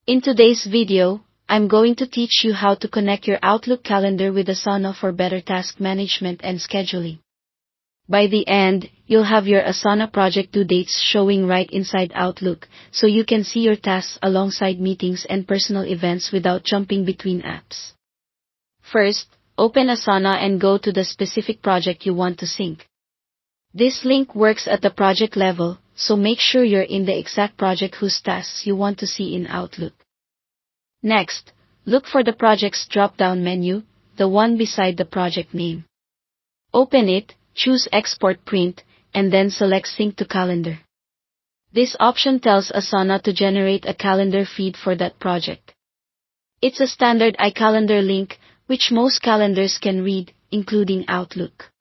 In today's video, I'm going to teach you how to connect your Outlook calendar with Asana for better task management and scheduling. By the end, you'll have your Asana project due dates showing right inside Outlook, so you can see your tasks alongside meetings and personal events without jumping between apps. First, open Asana and go to the specific project you want to sync. This link works at the project level, so make sure you're in the exact project whose tasks you want to see in Outlook. Next, look for the project's drop-down menu, the one beside the project name. Open it, choose Export Print, and then select Sync to Calendar. This option tells Asana to generate a calendar feed for that project. It's a standard iCalendar link, which most calendars can read, including Outlook.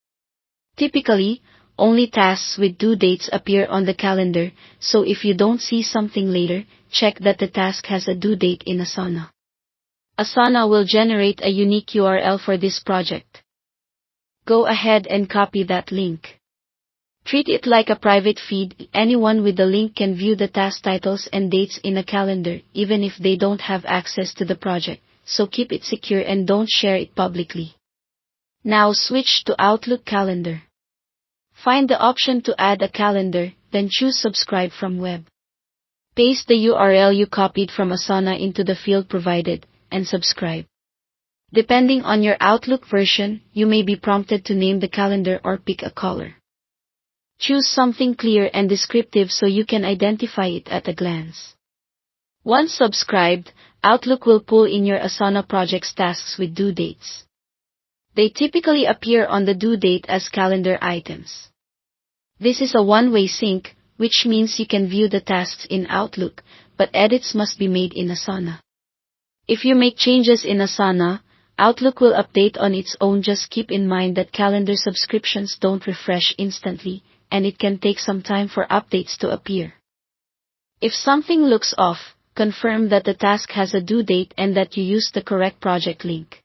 Typically, only tasks with due dates appear on the calendar, so if you don't see something later, check that the task has a due date in Asana. Asana will generate a unique URL for this project. Go ahead and copy that link. Treat it like a private feed. Anyone with the link can view the task titles and dates in a calendar, even if they don't have access to the project, so keep it secure and don't share it publicly. Now switch to Outlook Calendar. Find the option to add a calendar, then choose Subscribe from Web. Paste the URL you copied from Asana into the field provided, and subscribe. Depending on your Outlook version, you may be prompted to name the calendar or pick a color. Choose something clear and descriptive so you can identify it at a glance. Once subscribed, Outlook will pull in your Asana project's tasks with due dates. They typically appear on the due date as calendar items. This is a one-way sync, which means you can view the tasks in Outlook, but edits must be made in Asana. If you make changes in Asana, Outlook will update on its own. Just keep in mind that calendar subscriptions don't refresh instantly, and it can take some time for updates to appear. If something looks off, confirm that the task has a due date and that you used the correct project link.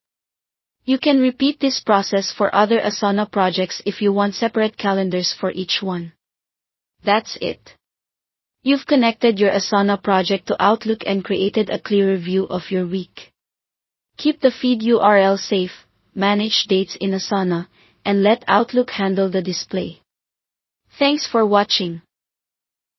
You can repeat this process for other Asana projects if you want separate calendars for each one. That's it. You've connected your Asana project to Outlook and created a clearer view of your week. Keep the feed URL safe, manage dates in Asana, and let Outlook handle the display. Thanks for watching.